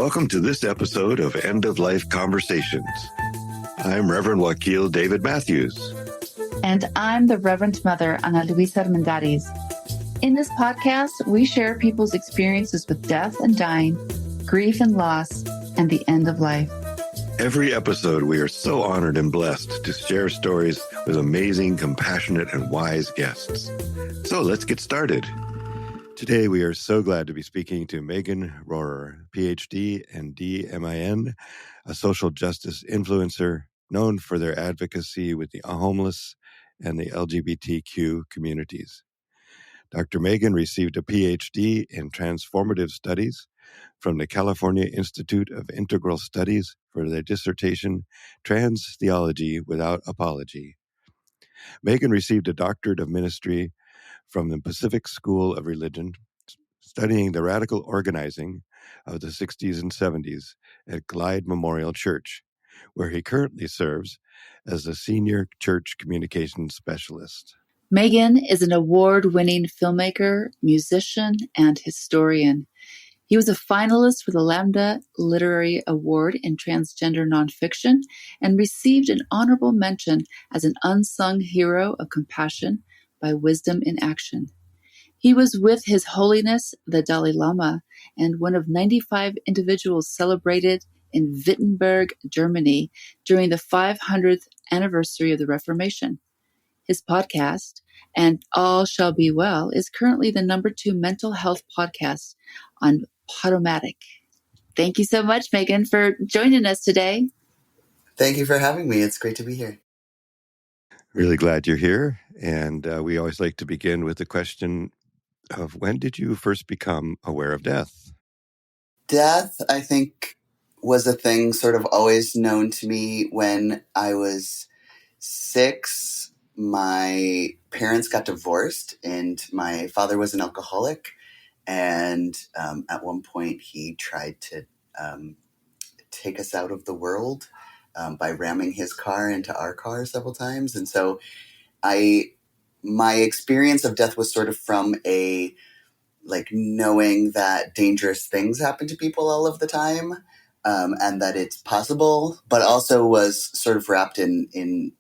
Welcome to this episode of End of Life Conversations. I'm Reverend Wakil David Matthews. And I'm the Reverend Mother Ana Luisa Armendariz. In this podcast, we share people's experiences with death and dying, grief and loss, and the end of life. Every episode, we are so honored and blessed to share stories with amazing, compassionate, and wise guests. So let's get started. Today, we are so glad to be speaking to Megan Rohrer, PhD and DMin, a social justice influencer known for their advocacy with the homeless and the LGBTQ communities. Dr. Meghan received a PhD in Transformative Studies from the California Institute of Integral Studies for their dissertation, Trans Theology Without Apology. Meghan received a Doctorate of Ministry from the Pacific School of Religion, studying the radical organizing of the 60s and 70s at Glide Memorial Church, where he currently serves as a senior church communications specialist. Megan is an award-winning filmmaker, musician, and historian. He was a finalist for the Lambda Literary Award in transgender nonfiction and received an honorable mention as an Unsung Hero of Compassion by Wisdom in Action. He was with His Holiness, the Dalai Lama, and one of 95 individuals celebrated in Vittenberg, Germany, during the 500th anniversary of the Reformation. His podcast, And All Shall Be Well, is currently the #2 mental health podcast on Podomatic. Thank you so much, Megan, for joining us today. Thank you for having me. It's great to be here. Really glad you're here. And we always like to begin with the question of when did you first become aware of death? Death, I think, was a thing sort of always known to me. When I was 6, my parents got divorced and my father was an alcoholic. And at one point he tried to take us out of the world by ramming his car into our car several times. And so my experience of death was sort of from a knowing that dangerous things happen to people all of the time, and that it's possible, but also was sort of wrapped in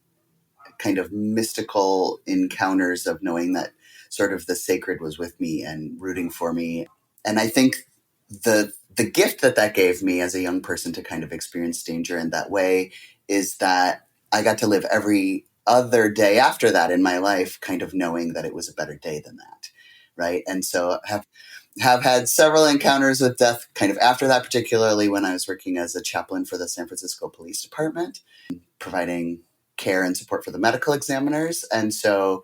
kind of mystical encounters of knowing that sort of the sacred was with me and rooting for me. And I think the gift that gave me as a young person to kind of experience danger in that way is that I got to live every other day after that in my life kind of knowing that it was a better day than that, right? And so have had several encounters with death kind of after that, particularly when I was working as a chaplain for the San Francisco Police Department, providing care and support for the medical examiners. And so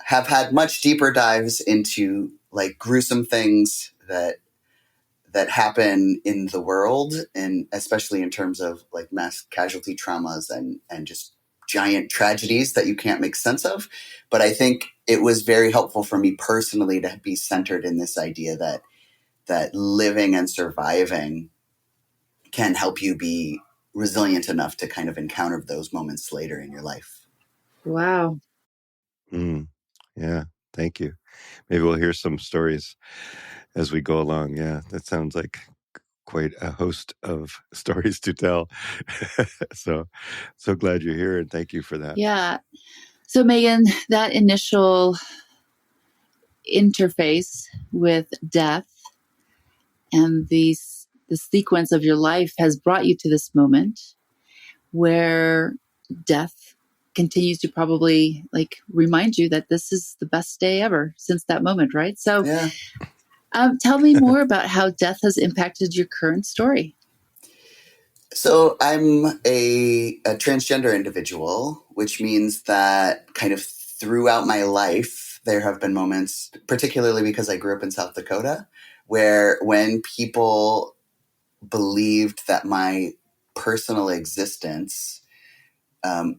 have had much deeper dives into gruesome things that happen in the world, and especially in terms of mass casualty traumas and just giant tragedies that you can't make sense of. But I think it was very helpful for me personally to be centered in this idea that living and surviving can help you be resilient enough to kind of encounter those moments later in your life. Wow. Yeah, thank you. Maybe we'll hear some stories as we go along. Yeah, that sounds like quite a host of stories to tell. So glad you're here, and thank you for that. Yeah. So, Megan, that initial interface with death and the sequence of your life has brought you to this moment where death continues to probably remind you that this is the best day ever since that moment, right? So Yeah. Tell me more about how death has impacted your current story. So I'm a transgender individual, which means that kind of throughout my life, there have been moments, particularly because I grew up in South Dakota, where when people believed that my personal existence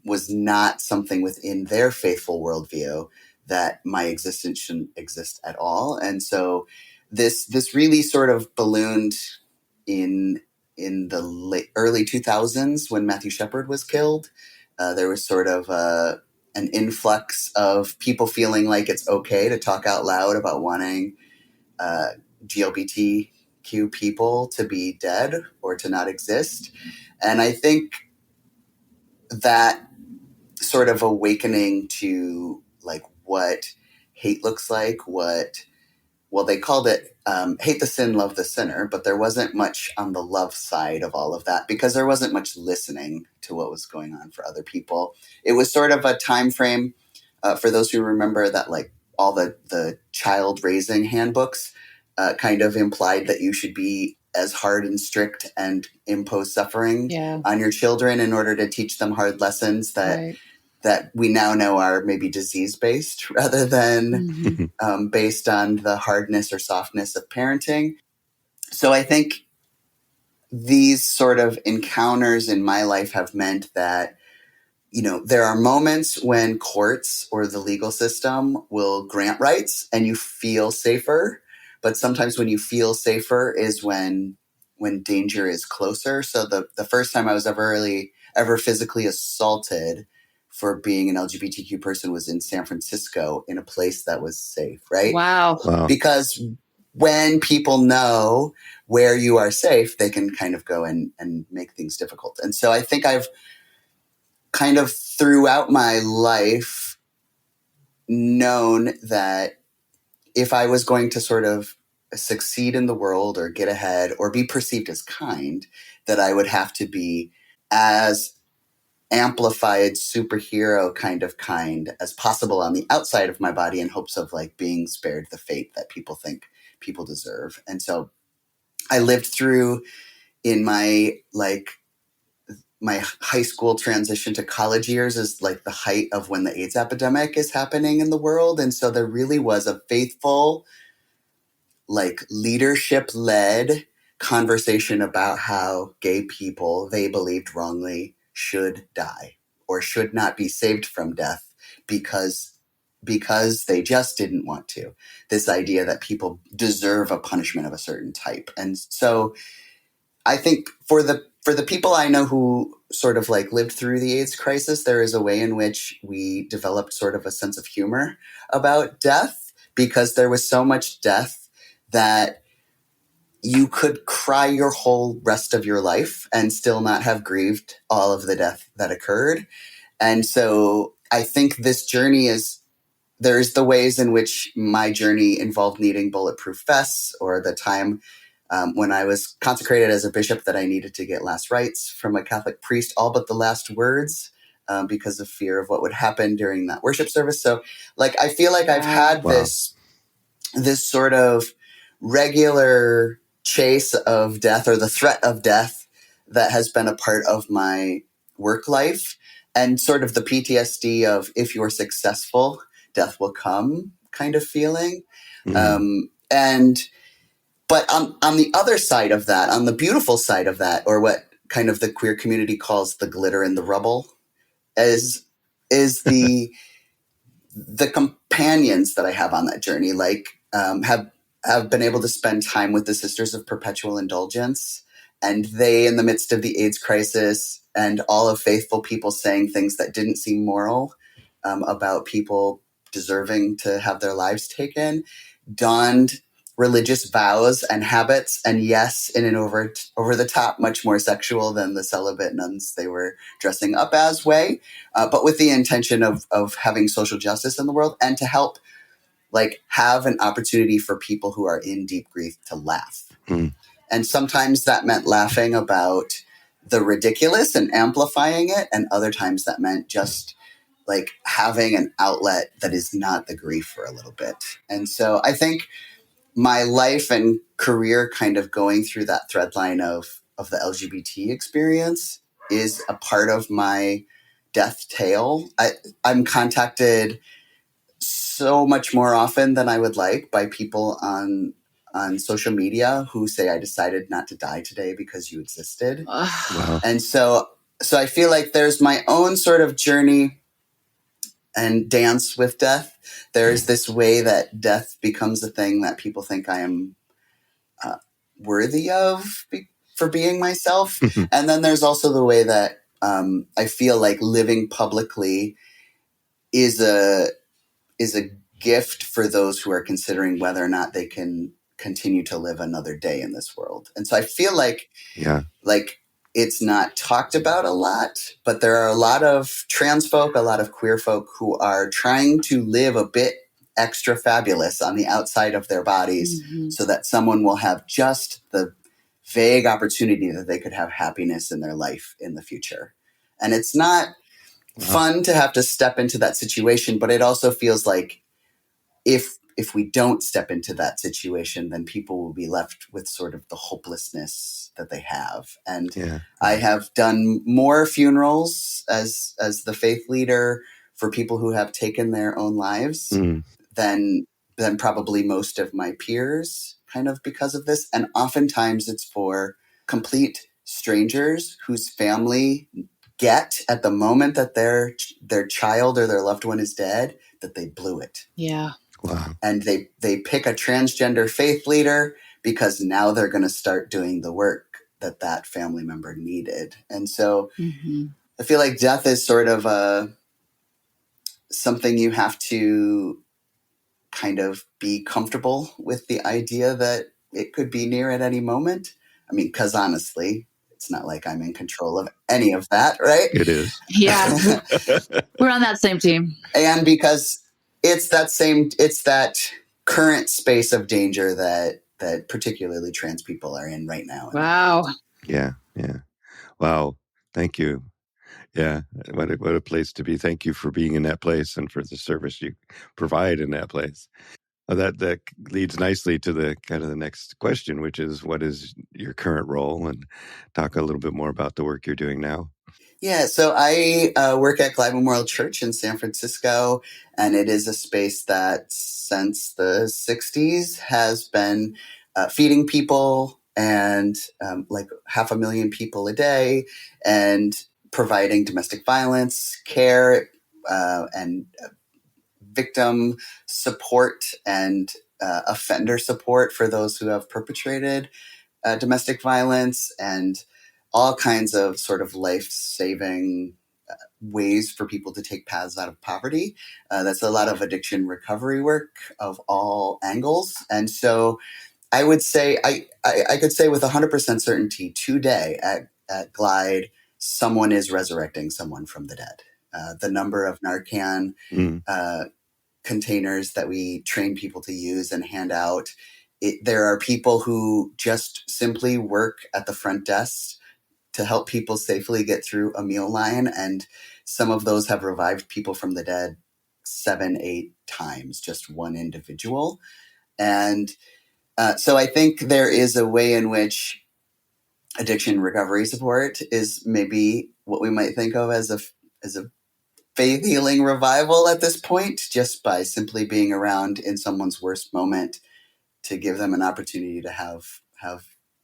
was not something within their faithful worldview, that my existence shouldn't exist at all. And so this really sort of ballooned in the early 2000s when Matthew Shepard was killed. There was sort of an influx of people feeling like it's okay to talk out loud about wanting GLBT LGBTQ people to be dead or to not exist. And I think that sort of awakening to like what hate looks like, they called it hate the sin, love the sinner, but there wasn't much on the love side of all of that because there wasn't much listening to what was going on for other people. It was sort of a time frame for those who remember that, like all the child raising handbooks kind of implied that you should be as hard and strict and impose suffering on your children in order to teach them hard lessons that we now know are maybe disease-based rather than based on the hardness or softness of parenting. So I think these sort of encounters in my life have meant that, there are moments when courts or the legal system will grant rights and you feel safer. But sometimes when you feel safer is when danger is closer. So the first time I was ever physically assaulted for being an LGBTQ person was in San Francisco in a place that was safe, right? Wow. Because when people know where you are safe, they can kind of go and make things difficult. And so I think I've kind of throughout my life known that if I was going to sort of succeed in the world or get ahead or be perceived as kind, that I would have to be as amplified superhero kind as possible on the outside of my body in hopes of like being spared the fate that people think people deserve. And so I lived through in my high school transition to college years is like the height of when the AIDS epidemic is happening in the world. And so there really was a faithful, like leadership-led conversation about how gay people, they believed wrongly, should die or should not be saved from death because they just didn't want to. This idea that people deserve a punishment of a certain type. And so I think for the people I know who sort of like lived through the AIDS crisis, there is a way in which we developed sort of a sense of humor about death because there was so much death that you could cry your whole rest of your life and still not have grieved all of the death that occurred. And so I think this journey there's the ways in which my journey involved needing bulletproof vests or the time when I was consecrated as a bishop that I needed to get last rites from a Catholic priest, all but the last words, because of fear of what would happen during that worship service. So like, I feel like I've had this sort of regular chase of death or the threat of death that has been a part of my work life and sort of the PTSD of if you're successful, death will come kind of feeling. But on the other side of that, on the beautiful side of that, or what kind of the queer community calls the glitter in the rubble, is the companions that I have on that journey, like have been able to spend time with the Sisters of Perpetual Indulgence, and they, in the midst of the AIDS crisis, and all of faithful people saying things that didn't seem moral about people deserving to have their lives taken, donned religious vows and habits, and yes, in an over the top, much more sexual than the celibate nuns they were dressing up as way, but with the intention of having social justice in the world and to help like have an opportunity for people who are in deep grief to laugh. And sometimes that meant laughing about the ridiculous and amplifying it, and other times that meant just like having an outlet that is not the grief for a little bit. And so I think my life and career kind of going through that thread line of the LGBT experience is a part of my death tale. I'm contacted so much more often than I would like by people on social media who say, I decided not to die today because you existed. Wow. And so I feel like there's my own sort of journey and dance with death. There's this way that death becomes a thing that people think I am worthy of for being myself. And then there's also the way that I feel like living publicly is a gift for those who are considering whether or not they can continue to live another day in this world. And so I feel like it's not talked about a lot, but there are a lot of trans folk, a lot of queer folk who are trying to live a bit extra fabulous on the outside of their bodies so that someone will have just the vague opportunity that they could have happiness in their life in the future. And it's not fun to have to step into that situation, but it also feels like if we don't step into that situation, then people will be left with sort of the hopelessness that they have. And I have done more funerals as the faith leader for people who have taken their own lives than probably most of my peers, kind of because of this. And oftentimes it's for complete strangers whose family get at the moment that their child or their loved one is dead, that they blew it. Yeah. Wow. And they pick a transgender faith leader because now they're going to start doing the work that family member needed. And so I feel like death is sort of something you have to kind of be comfortable with the idea that it could be near at any moment. I mean, because honestly, it's not like I'm in control of any of that, right? It is. Yeah. We're on that same team. And because it's that current space of danger that particularly trans people are in right now. Wow. Yeah. Wow. Thank you. Yeah. What a place to be. Thank you for being in that place and for the service you provide in that place. That leads nicely to the kind of the next question, which is, what is your current role? And talk a little bit more about the work you're doing now. Yeah, so I work at Glide Memorial Church in San Francisco, and it is a space that since the 60s has been feeding people and like 500,000 people a day, and providing domestic violence care and victim support and offender support for those who have perpetrated domestic violence, and all kinds of sort of life-saving ways for people to take paths out of poverty. That's a lot of addiction recovery work of all angles. And so I would say, I could say with 100% certainty today at Glide, someone is resurrecting someone from the dead. The number of Narcan containers that we train people to use and hand out, there are people who just simply work at the front desk to help people safely get through a meal line. And some of those have revived people from the dead 7-8 times, just one individual. And so I think there is a way in which addiction recovery support is maybe what we might think of as a faith healing revival at this point, just by simply being around in someone's worst moment to give them an opportunity to have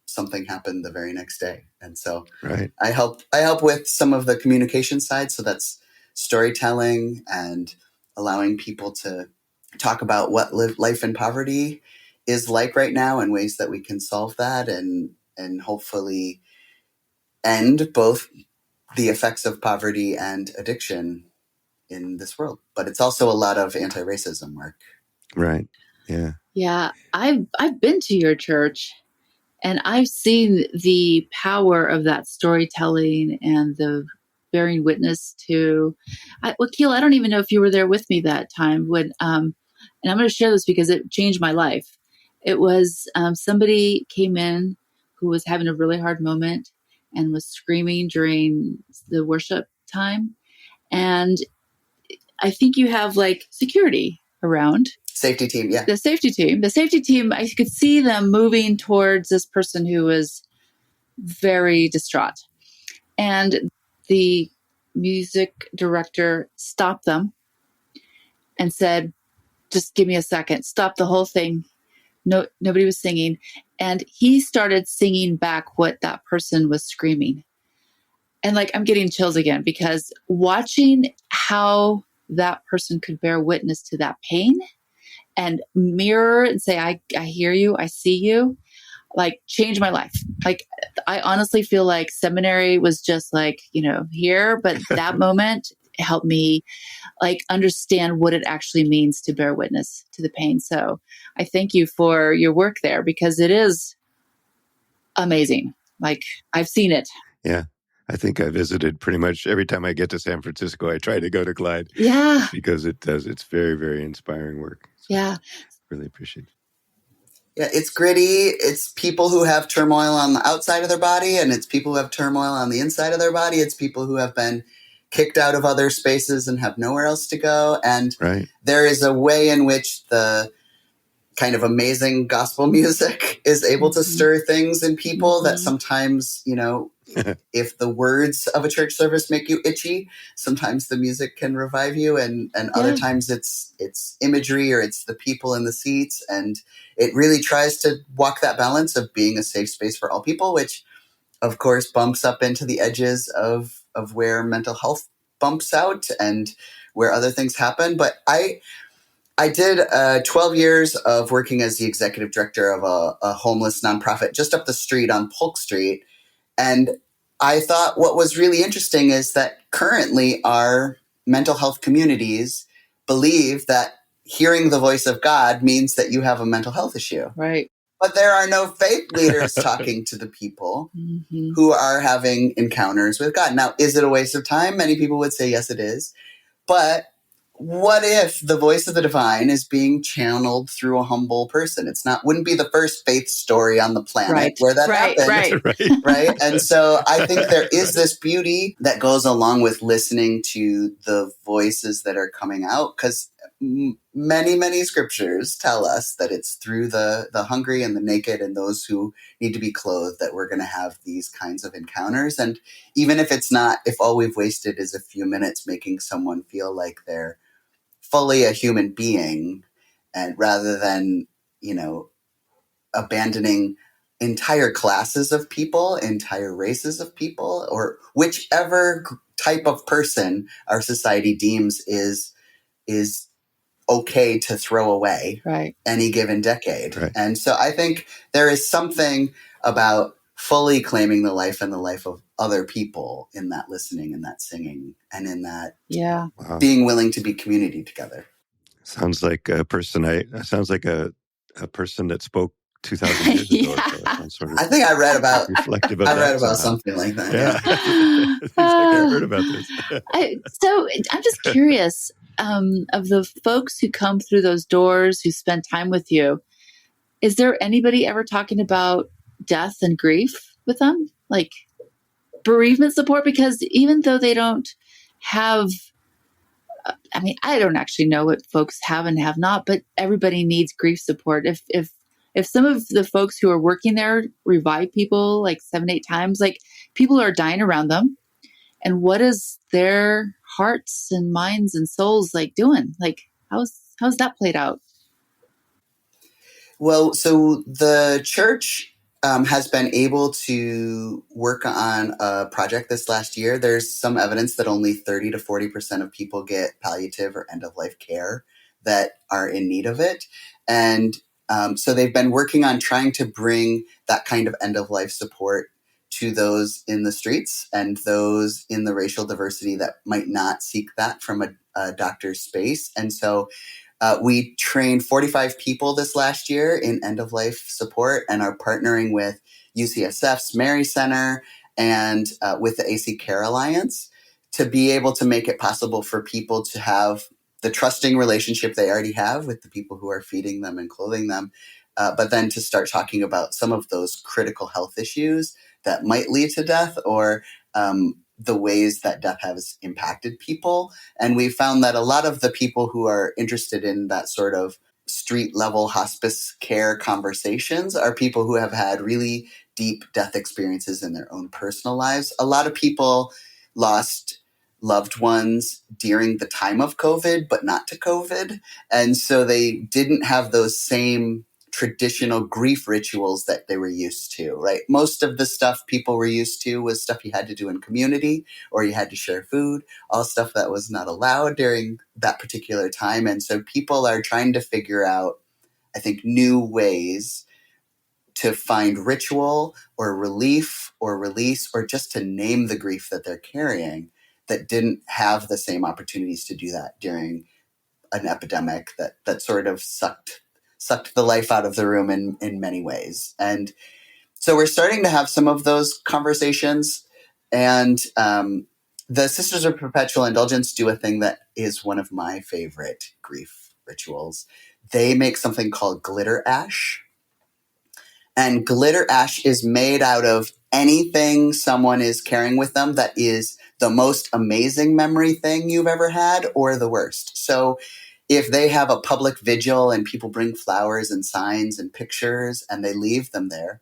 something happen the very next day. And so I help with some of the communication side. So that's storytelling and allowing people to talk about what life in poverty is like right now and ways that we can solve that and hopefully end both the effects of poverty and addiction in this world. But it's also a lot of anti-racism work. Right. Yeah. Yeah. I've been to your church and I've seen the power of that storytelling and the bearing witness to, Wakil, I don't even know if you were there with me that time when, and I'm going to share this because it changed my life. It was somebody came in who was having a really hard moment and was screaming during the worship time. And I think you have like security around. Safety team, yeah. The safety team, I could see them moving towards this person who was very distraught. And the music director stopped them and said, just give me a second, stop the whole thing. No, nobody was singing. And he started singing back what that person was screaming. And like, I'm getting chills again because watching how that person could bear witness to that pain and mirror and say, I hear you, I see you, like changed my life. Like, I honestly feel like seminary was just like, here, but that moment helped me like understand what it actually means to bear witness to the pain. So I thank you for your work there, because it is amazing. Like, I've seen it. Yeah. I think I visited pretty much every time I get to San Francisco. I try to go to Clyde. Yeah. Because it's very, very inspiring work. So yeah. Really appreciate it. Yeah, it's gritty. It's people who have turmoil on the outside of their body, and it's people who have turmoil on the inside of their body. It's people who have been kicked out of other spaces and have nowhere else to go. And there is a way in which the kind of amazing gospel music is able to stir things in people that sometimes, if the words of a church service make you itchy, sometimes the music can revive you, and other times it's imagery or it's the people in the seats, and it really tries to walk that balance of being a safe space for all people, which of course bumps up into the edges of where mental health bumps out and where other things happen. But I did 12 years of working as the executive director of a homeless nonprofit just up the street on Polk Street. And I thought what was really interesting is that currently our mental health communities believe that hearing the voice of God means that you have a mental health issue. Right. But there are no faith leaders talking to the people who are having encounters with God. Now, is it a waste of time? Many people would say, yes, it is. But what if the voice of the divine is being channeled through a humble person? Wouldn't be the first faith story on the planet where that happened. Right. And so I think there is this beauty that goes along with listening to the voices that are coming out, because many, many scriptures tell us that it's through the hungry and the naked and those who need to be clothed that we're going to have these kinds of encounters. And even if if all we've wasted is a few minutes making someone feel like they're fully a human being, and rather than, abandoning entire classes of people, entire races of people, or whichever type of person our society deems is okay to throw away any given decade. And so I think there is something about fully claiming the life and the life of other people in that listening and that singing and in that being willing to be community together. Sounds like a person that spoke 2,000 years ago. So sort of I think I read about reflective of that something like that. Yeah. Seems like I heard about this. So I'm just curious, of the folks who come through those doors, who spend time with you, is there anybody ever talking about death and grief with them? Like bereavement support? Because even though they don't have, I don't actually know what folks have and have not, but everybody needs grief support. If some of the folks who are working there revive people like 7-8 times, like people are dying around them. And what is their hearts and minds and souls like doing? Like, how's that played out? Well, so the church has been able to work on a project this last year. There's some evidence that only 30 to 40% of people get palliative or end-of-life care that are in need of it. And so they've been working on trying to bring that kind of end-of-life support to those in the streets and those in the racial diversity that might not seek that from a doctor's space. And so we trained 45 people this last year in end-of-life support and are partnering with UCSF's Mary Center and with the AC Care Alliance to be able to make it possible for people to have the trusting relationship they already have with the people who are feeding them and clothing them, but then to start talking about some of those critical health issues that might lead to death, or the ways that death has impacted people. And we found that a lot of the people who are interested in that sort of street level hospice care conversations are people who have had really deep death experiences in their own personal lives. A lot of people lost loved ones during the time of COVID, but not to COVID. And so they didn't have those same traditional grief rituals that they were used to, right? Most of the stuff people were used to was stuff you had to do in community, or you had to share food, all stuff that was not allowed during that particular time. And so people are trying to figure out, I think, new ways to find ritual or relief or release, or just to name the grief that they're carrying, that didn't have the same opportunities to do that during an epidemic that sort of sucked the life out of the room in many ways. And so we're starting to have some of those conversations. And the Sisters of Perpetual Indulgence do a thing that is one of my favorite grief rituals. They make something called glitter ash. And glitter ash is made out of anything someone is carrying with them that is the most amazing memory thing you've ever had or the worst. So if they have a public vigil and people bring flowers and signs and pictures and they leave them there,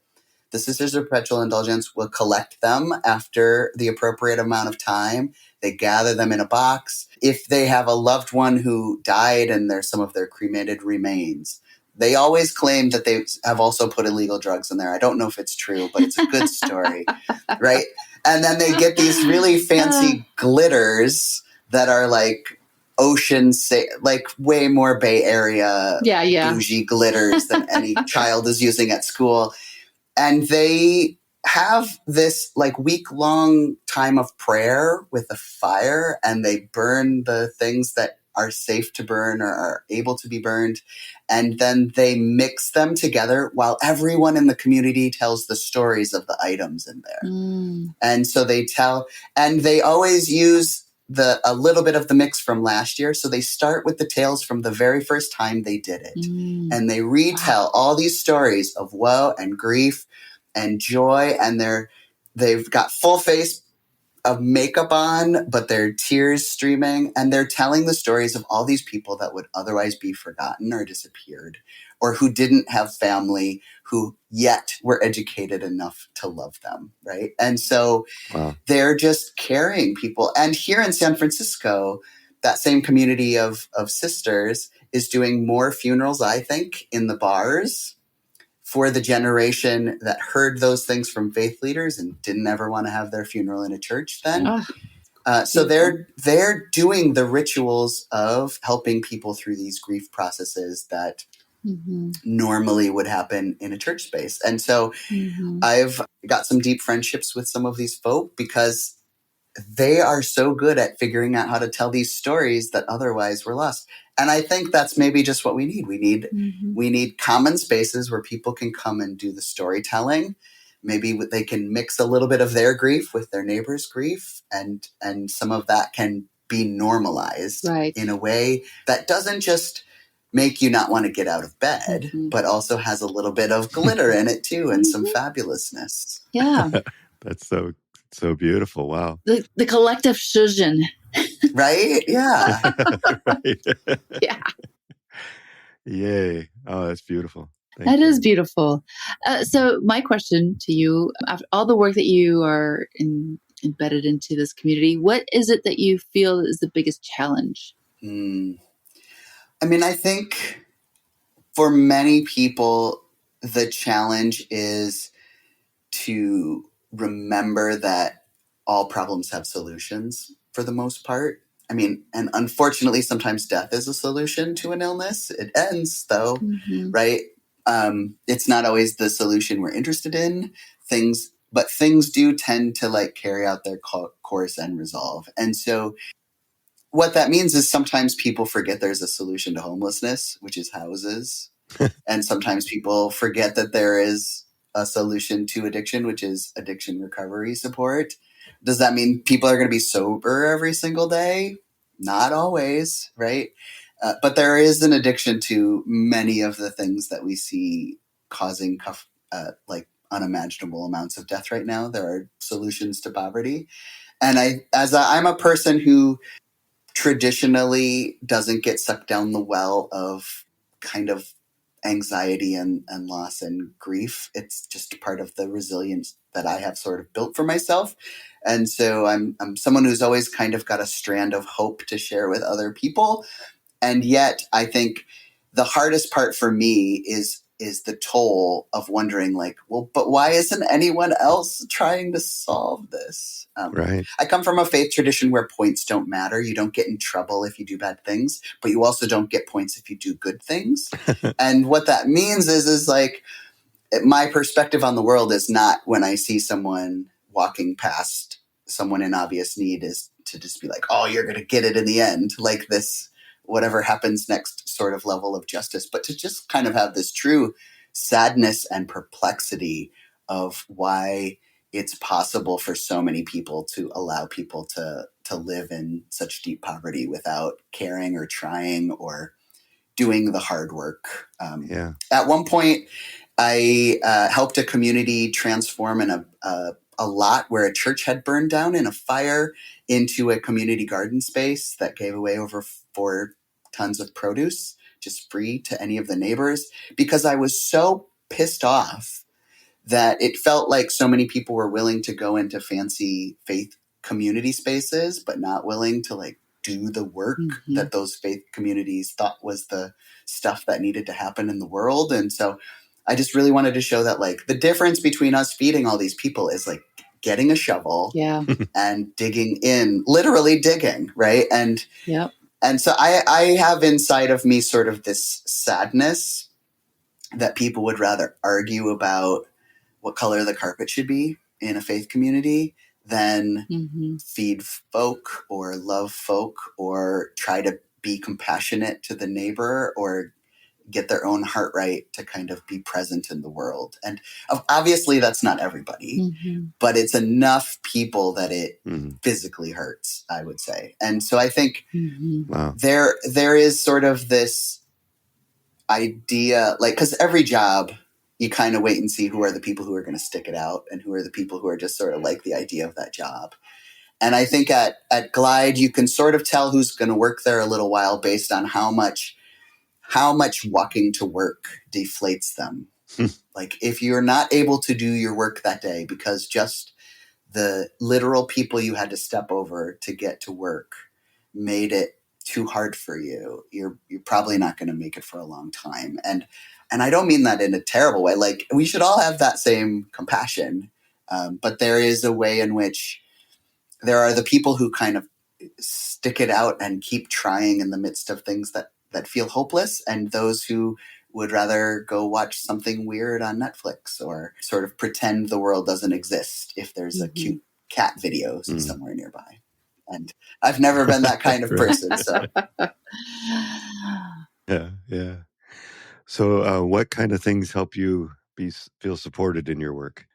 the Sisters of Perpetual Indulgence will collect them after the appropriate amount of time. They gather them in a box. If they have a loved one who died and there's some of their cremated remains, they always claim that they have also put illegal drugs in there. I don't know if it's true, but it's a good story, right? And then they get these really fancy glitters that are like like way more Bay Area bougie glitters than any child is using at school. And they have this like week-long time of prayer with a fire, and they burn the things that are safe to burn or are able to be burned. And then they mix them together while everyone in the community tells the stories of the items in there. And so they tell, and they always use a little bit of the mix from last year. So they start with the tales from the very first time they did it. And they retell all these stories of woe and grief and joy. And they've got full face of makeup on, but their tears streaming. And they're telling the stories of all these people that would otherwise be forgotten or disappeared, or who didn't have family, who yet were educated enough to love them, right? And so they're just carrying people. And here in San Francisco, that same community of sisters is doing more funerals, I think, in the bars for the generation that heard those things from faith leaders and didn't ever want to have their funeral in a church then. So they're doing the rituals of helping people through these grief processes that normally would happen in a church space. And so I've got some deep friendships with some of these folk because they are so good at figuring out how to tell these stories that otherwise were lost. And I think that's maybe just what we need. We need common spaces where people can come and do the storytelling. Maybe they can mix a little bit of their grief with their neighbor's grief, and some of that can be normalized in a way that doesn't just make you not want to get out of bed, but also has a little bit of glitter in it too, and some fabulousness. Yeah. That's so beautiful. Wow. The collective shuzhin. Right? Yeah. Right. Yeah. Yay. Oh, that's beautiful. That is beautiful. So my question to you, after all the work that you are embedded into this community, what is it that you feel is the biggest challenge? I mean, I think for many people, the challenge is to remember that all problems have solutions for the most part. I mean, and unfortunately, sometimes death is a solution to an illness. It ends, though, right? It's not always the solution we're interested in. But things do tend to like carry out their course and resolve. And so what that means is sometimes people forget there's a solution to homelessness, which is houses. And sometimes people forget that there is a solution to addiction, which is addiction recovery support. Does that mean people are going to be sober every single day? Not always, right? But there is an addiction to many of the things that we see causing like unimaginable amounts of death right now. There are solutions to poverty. And I'm a person who traditionally doesn't get sucked down the well of kind of anxiety and loss and grief. It's just part of the resilience that I have sort of built for myself. And so I'm someone who's always kind of got a strand of hope to share with other people. And yet I think the hardest part for me is the toll of wondering like, well, but why isn't anyone else trying to solve this? Right. I come from a faith tradition where points don't matter. You don't get in trouble if you do bad things, but you also don't get points if you do good things. And what that means is like, my perspective on the world is not when I see someone walking past someone in obvious need is to just be like, oh, you're going to get it in the end, like this, whatever happens next sort of level of justice, but to just kind of have this true sadness and perplexity of why it's possible for so many people to allow people to live in such deep poverty without caring or trying or doing the hard work. At one point, I helped a community transform in a lot where a church had burned down in a fire into a community garden space that gave away over 4 tons of produce, just free to any of the neighbors, because I was so pissed off that it felt like so many people were willing to go into fancy faith community spaces, but not willing to like do the work that those faith communities thought was the stuff that needed to happen in the world. And so I just really wanted to show that like the difference between us feeding all these people is like getting a shovel and digging in, literally digging, right? And so I have inside of me sort of this sadness that people would rather argue about what color the carpet should be in a faith community than feed folk or love folk or try to be compassionate to the neighbor or get their own heart right to kind of be present in the world. And obviously that's not everybody, but it's enough people that it physically hurts, I would say. And so I think there is sort of this idea, like, because every job, you kind of wait and see who are the people who are going to stick it out and who are the people who are just sort of like the idea of that job. And I think at Glide, you can sort of tell who's going to work there a little while based on how much walking to work deflates them. Like if you're not able to do your work that day because just the literal people you had to step over to get to work made it too hard for you, you're probably not going to make it for a long time. And I don't mean that in a terrible way. Like we should all have that same compassion. But there is a way in which there are the people who kind of stick it out and keep trying in the midst of things that feel hopeless, and those who would rather go watch something weird on Netflix or sort of pretend the world doesn't exist if there's a cute cat video somewhere nearby. And I've never been that kind of person. So Yeah. So what kind of things help you feel supported in your work?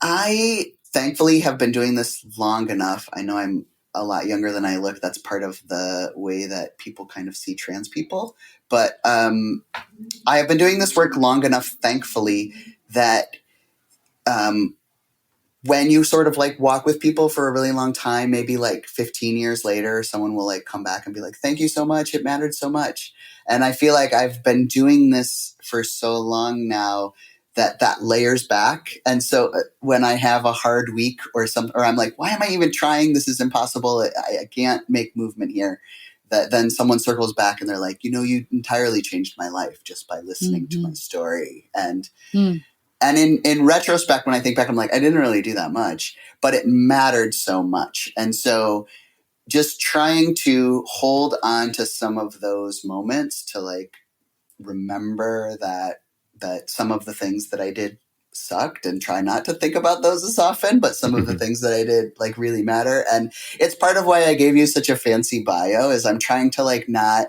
I thankfully have been doing this long enough. I know I'm a lot younger than I look. That's part of the way that people kind of see trans people. But I have been doing this work long enough, thankfully, that when you sort of like walk with people for a really long time, maybe like 15 years later, someone will like come back and be like, thank you so much. It mattered so much. And I feel like I've been doing this for so long now that layers back. And so when I have a hard week or I'm like, why am I even trying? This is impossible. I can't make movement here. That then someone circles back and they're like, you entirely changed my life just by listening to my story. And in retrospect, when I think back, I'm like, I didn't really do that much, but it mattered so much. And so just trying to hold on to some of those moments to like remember that some of the things that I did sucked and try not to think about those as often, but some of the things that I did like really matter. And it's part of why I gave you such a fancy bio is I'm trying to like not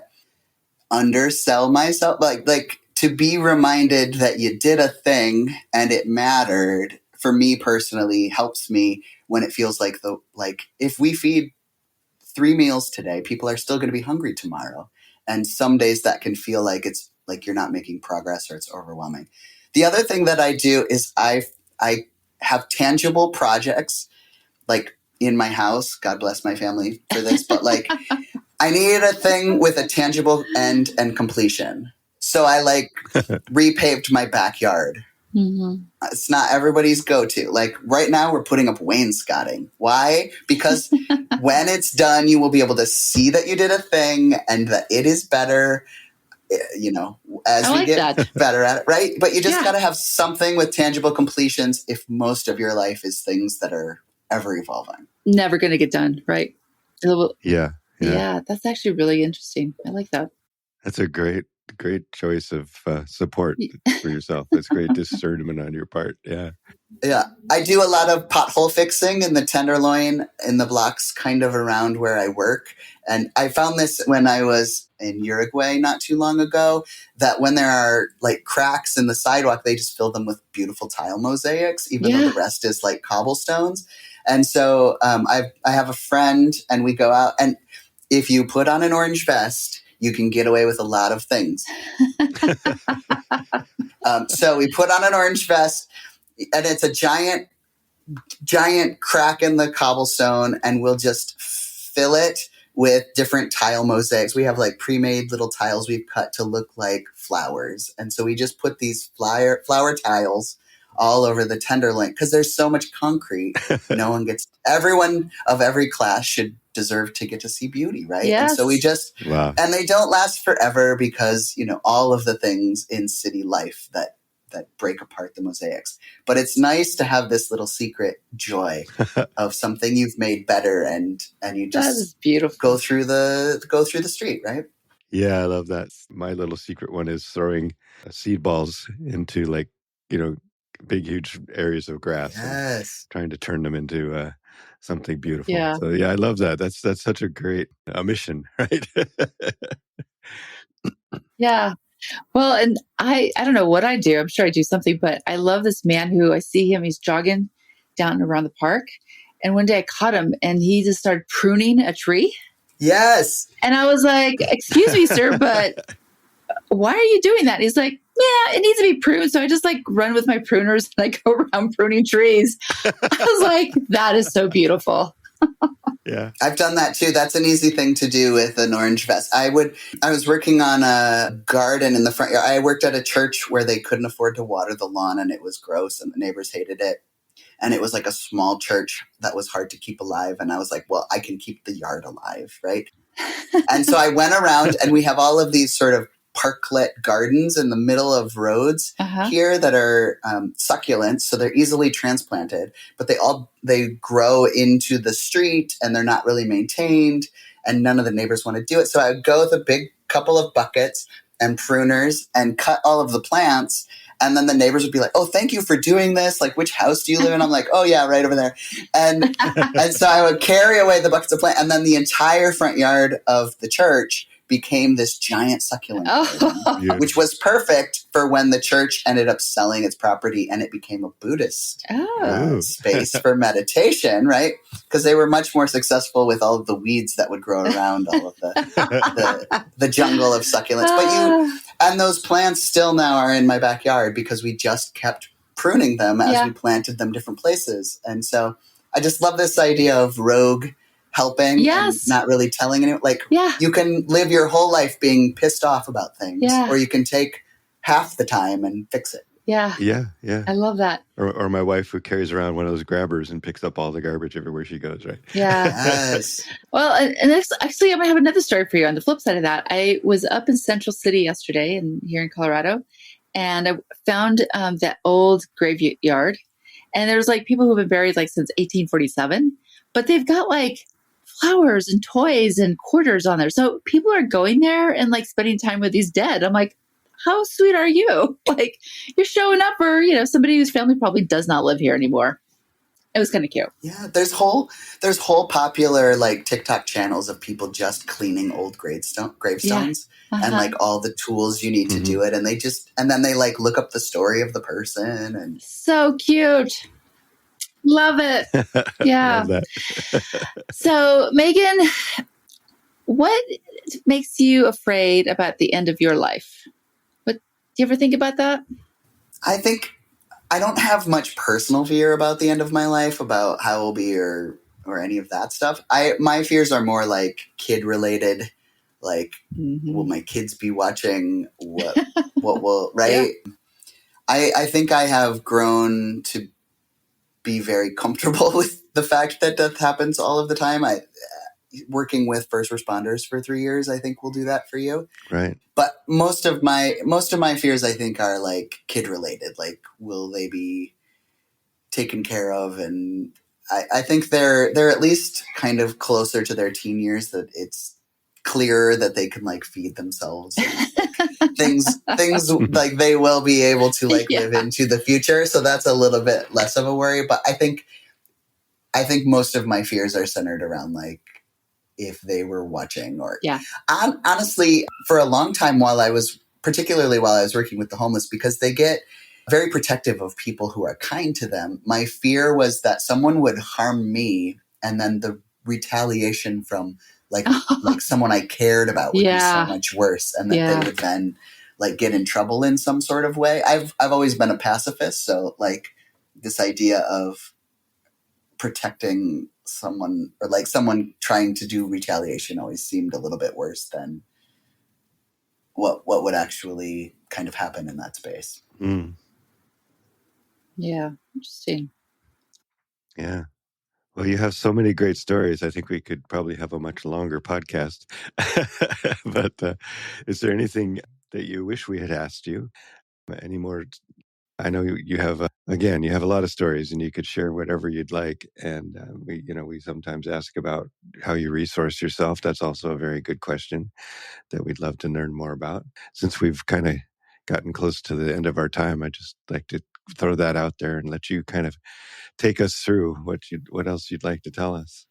undersell myself, like to be reminded that you did a thing and it mattered for me personally helps me when it feels like if we feed 3 meals today, people are still going to be hungry tomorrow. And some days that can feel like it's like you're not making progress or it's overwhelming. The other thing that I do is I have tangible projects like in my house. God bless my family for this, but like I needed a thing with a tangible end and completion. So I like repaved my backyard. It's not everybody's go-to. Like right now we're putting up wainscoting. Why? Because when it's done, you will be able to see that you did a thing and that it is better, as we get better at it, right? But you just got to have something with tangible completions if most of your life is things that are ever evolving. Never going to get done, right? Yeah. Yeah, that's actually really interesting. I like that. That's a great great choice of support for yourself. That's great discernment on your part. Yeah. Yeah, I do a lot of pothole fixing in the Tenderloin in the blocks kind of around where I work. And I found this when I was in Uruguay not too long ago, that when there are like cracks in the sidewalk, they just fill them with beautiful tile mosaics, even though the rest is like cobblestones. And so I have a friend and we go out, and if you put on an orange vest, you can get away with a lot of things. So we put on an orange vest, and it's a giant crack in the cobblestone, and we'll just fill it with different tile mosaics. We have like pre-made little tiles we've cut to look like flowers. And so we just put these flower tiles all over the Tenderloin because there's so much concrete. Everyone of every class should deserve to get to see beauty, right? Yes. And so we just, and they don't last forever because, all of the things in city life that break apart the mosaics. But it's nice to have this little secret joy of something you've made better, and you just that is beautiful. go through the street, right? Yeah, I love that. My little secret one is throwing seed balls into big, huge areas of grass. Yes. And trying to turn them into something beautiful. Yeah. So yeah, I love that. That's such a great mission, right? Yeah. Well, and I don't know what I do. I'm sure I do something, but I love this man who I see him. He's jogging down around the park. And one day I caught him and he just started pruning a tree. Yes. And I was like, excuse me, sir, but why are you doing that? He's like, yeah, it needs to be pruned. So I just run with my pruners and I go around pruning trees. I was like, that is so beautiful. Yeah. I've done that too. That's an easy thing to do with an orange vest. I was working on a garden in the front yard. I worked at a church where they couldn't afford to water the lawn and it was gross and the neighbors hated it. And it was like a small church that was hard to keep alive. And I was like, well, I can keep the yard alive, right? And so I went around, and we have all of these sort of parklet gardens in the middle of roads here that are succulents, so they're easily transplanted, but they grow into the street and they're not really maintained, and none of the neighbors want to do it. So I would go with a big couple of buckets and pruners and cut all of the plants. And then the neighbors would be like, oh, thank you for doing this. Like, which house do you live in? I'm like, oh, yeah, right over there. And so I would carry away the buckets of plant. And then the entire front yard of the church became this giant succulent garden, which was perfect for when the church ended up selling its property and it became a Buddhist space for meditation, right? Because they were much more successful with all of the weeds that would grow around all of the jungle of succulents. And those plants still now are in my backyard because we just kept pruning them as we planted them different places. And so I just love this idea of rogue helping and not really telling anyone. You can live your whole life being pissed off about things, or you can take half the time and fix it. Yeah. I love that. Or my wife, who carries around one of those grabbers and picks up all the garbage everywhere she goes, right? Yeah. Yes. Well, and actually, I'm going to have another story for you on the flip side of that. I was up in Central City yesterday here in Colorado, and I found that old graveyard. And there's people who have been buried since 1847, but they've got flowers and toys and quarters on there. So people are going there and spending time with these dead. I'm like, how sweet are you? You're showing up for, somebody whose family probably does not live here anymore. It was kind of cute. Yeah, there's whole popular TikTok channels of people just cleaning old gravestones and all the tools you need to do it, and then they look up the story of the person, and so cute. Love it. Yeah. Love that. So, Megan, what makes you afraid about the end of your life? Do you ever think about that? I think I don't have much personal fear about the end of my life, about how I'll be or any of that stuff. My fears are more kid related. Will my kids be watching what will, right? Yeah. I think I have grown to be very comfortable with the fact that death happens all of the time. Working with first responders for 3 years, I think will do that for you. Right. But most of my fears, I think, are kid related. Will they be taken care of? And I think they're at least kind of closer to their teen years, that it's clearer that they can feed themselves and things like they will be able to like Yeah. live into the future. So that's a little bit less of a worry. But I think most of my fears are centered around like if they were watching or honestly, for a long time particularly while I was working with the homeless, because they get very protective of people who are kind to them. My fear was that someone would harm me and then the retaliation from like someone I cared about would be so much worse, and that they would then like get in trouble in some sort of way. I've always been a pacifist, so like this idea of protecting someone or like someone trying to do retaliation always seemed a little bit worse than what would actually kind of happen in that space. Yeah, interesting. Yeah. Well, you have so many great stories. I think we could probably have a much longer podcast. But is there anything that you wish we had asked you? Any more? I know you have, again, you have a lot of stories and you could share whatever you'd like. And we sometimes ask about how you resource yourself. That's also a very good question that we'd love to learn more about. Since we've kind of gotten close to the end of our time, I'd just like to throw that out there and let you kind of take us through what else you'd like to tell us.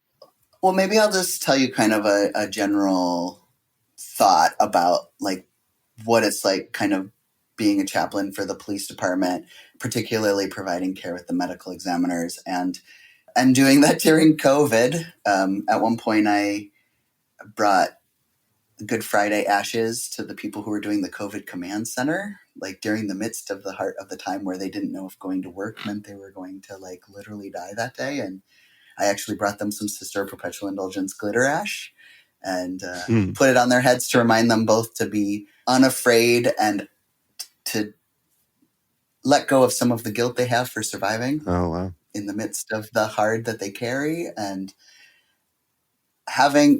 Well, maybe I'll just tell you kind of a general thought about like what it's like kind of being a chaplain for the police department, particularly providing care with the medical examiners and doing that during COVID. At one point, I brought Good Friday ashes to the people who were doing the COVID command center, like during the midst of the heart of the time where they didn't know if going to work meant they were going to like literally die that day. And I actually brought them some Sister of Perpetual Indulgence glitter ash and put it on their heads to remind them both to be unafraid and to let go of some of the guilt they have for surviving. Oh, wow. In the midst of the hard that they carry. And having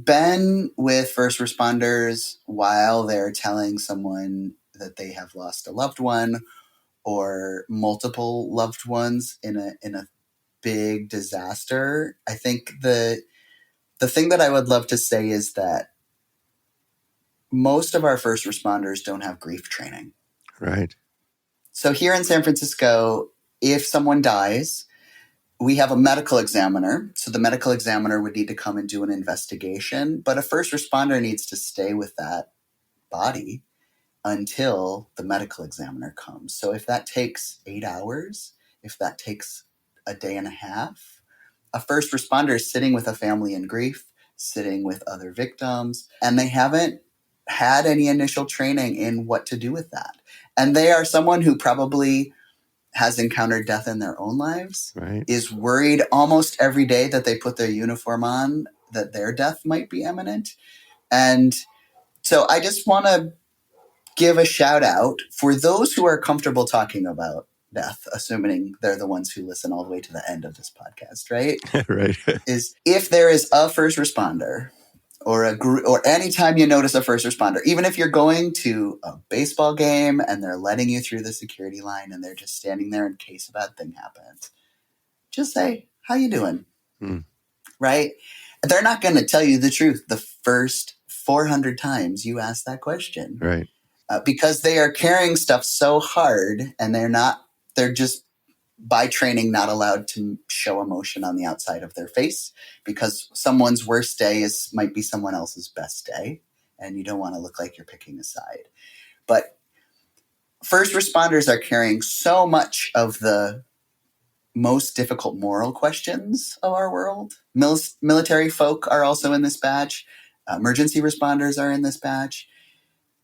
been with first responders while they're telling someone that they have lost a loved one or multiple loved ones in a big disaster, I think the thing that I would love to say is that most of our first responders don't have grief training. Right. So here in San Francisco, if someone dies, we have a medical examiner. So the medical examiner would need to come and do an investigation, but a first responder needs to stay with that body until the medical examiner comes. So if that takes 8 hours, if that takes a day and a half, a first responder is sitting with a family in grief, sitting with other victims, and they haven't had any initial training in what to do with that. And they are someone who probably has encountered death in their own lives, right, is worried almost every day that they put their uniform on that their death might be imminent. And so I just want to give a shout out for those who are comfortable talking about death, assuming they're the ones who listen all the way to the end of this podcast, right? Right. Is if there is a first responder or or anytime you notice a first responder, even if you're going to a baseball game and they're letting you through the security line and they're just standing there in case a bad thing happens, just say, how you doing? Right? They're not going to tell you the truth the first 400 times you ask that question. Right. Because they are carrying stuff so hard and they're just by training not allowed to show emotion on the outside of their face, because someone's worst day might be someone else's best day, and you don't want to look like you're picking a side. But first responders are carrying so much of the most difficult moral questions of our world. Military folk are also in this batch. Emergency responders are in this batch.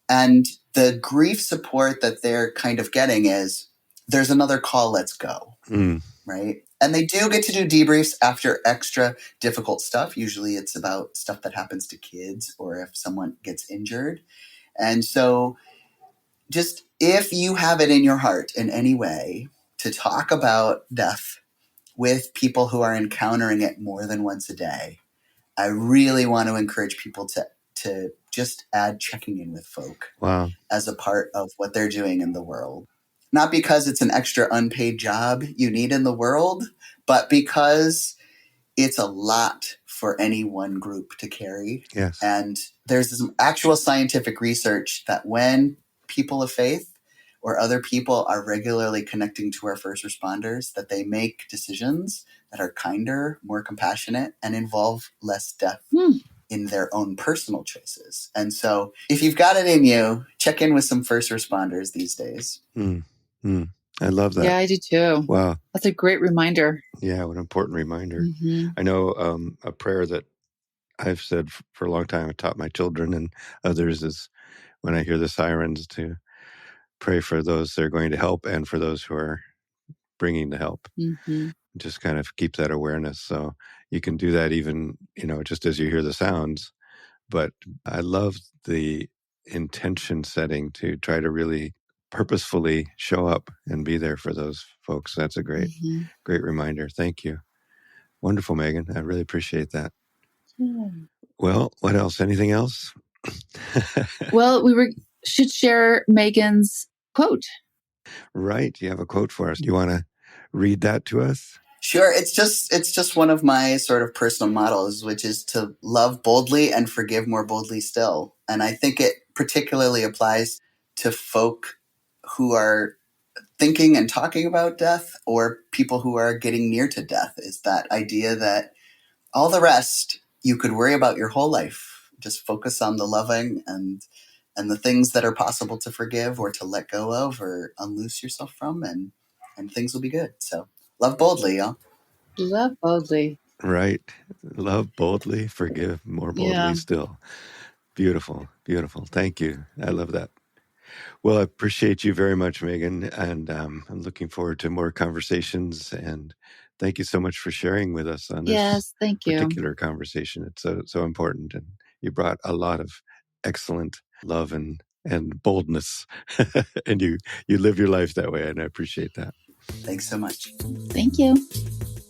And the grief support that they're kind of getting is, there's another call, let's go. Right? And they do get to do debriefs after extra difficult stuff. Usually it's about stuff that happens to kids or if someone gets injured. And so just if you have it in your heart in any way to talk about death with people who are encountering it more than once a day, I really want to encourage people to just add checking in with folk as a part of what they're doing in the world. Not because it's an extra unpaid job you need in the world, but because it's a lot for any one group to carry. Yes. And there's some actual scientific research that when people of faith or other people are regularly connecting to our first responders, that they make decisions that are kinder, more compassionate, and involve less death in their own personal choices. And so if you've got it in you, check in with some first responders these days. I love that. Yeah, I do too. Wow. That's a great reminder. Yeah, what an important reminder. I know a prayer that I've said for a long time, I've taught my children and others, is when I hear the sirens to pray for those they're going to help and for those who are bringing the help. Just kind of keep that awareness. So you can do that even, just as you hear the sounds. But I love the intention setting to try to really purposefully show up and be there for those folks. That's a great reminder. Thank you. Wonderful, Megan. I really appreciate that. Yeah. Well, what else? Anything else? Well, should share Megan's quote. Right. You have a quote for us. Do you want to read that to us? Sure. It's just one of my sort of personal models, which is to love boldly and forgive more boldly still. And I think it particularly applies to folk who are thinking and talking about death, or people who are getting near to death, is that idea that all the rest you could worry about your whole life. Just focus on the loving and the things that are possible to forgive or to let go of or unloose yourself from, and things will be good. So love boldly, y'all. Love boldly. Right. Love boldly, forgive more boldly still. Beautiful, beautiful. Thank you. I love that. Well, I appreciate you very much, Megan, and I'm looking forward to more conversations. And thank you so much for sharing with us on this particular conversation. It's so important, and you brought a lot of excellent love and boldness, and you live your life that way, and I appreciate that. Thanks so much. Thank you.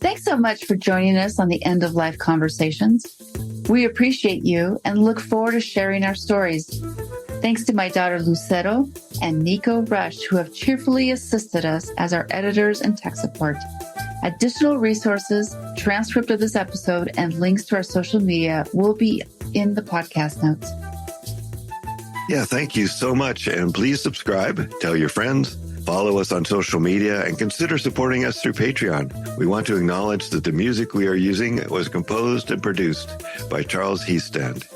Thanks so much for joining us on the End of Life Conversations. We appreciate you and look forward to sharing our stories. Thanks to my daughter Lucero and Nico Rush, who have cheerfully assisted us as our editors and tech support. Additional resources, transcript of this episode, and links to our social media will be in the podcast notes. Yeah, thank you so much. And please subscribe, tell your friends, follow us on social media, and consider supporting us through Patreon. We want to acknowledge that the music we are using was composed and produced by Charles Heastand.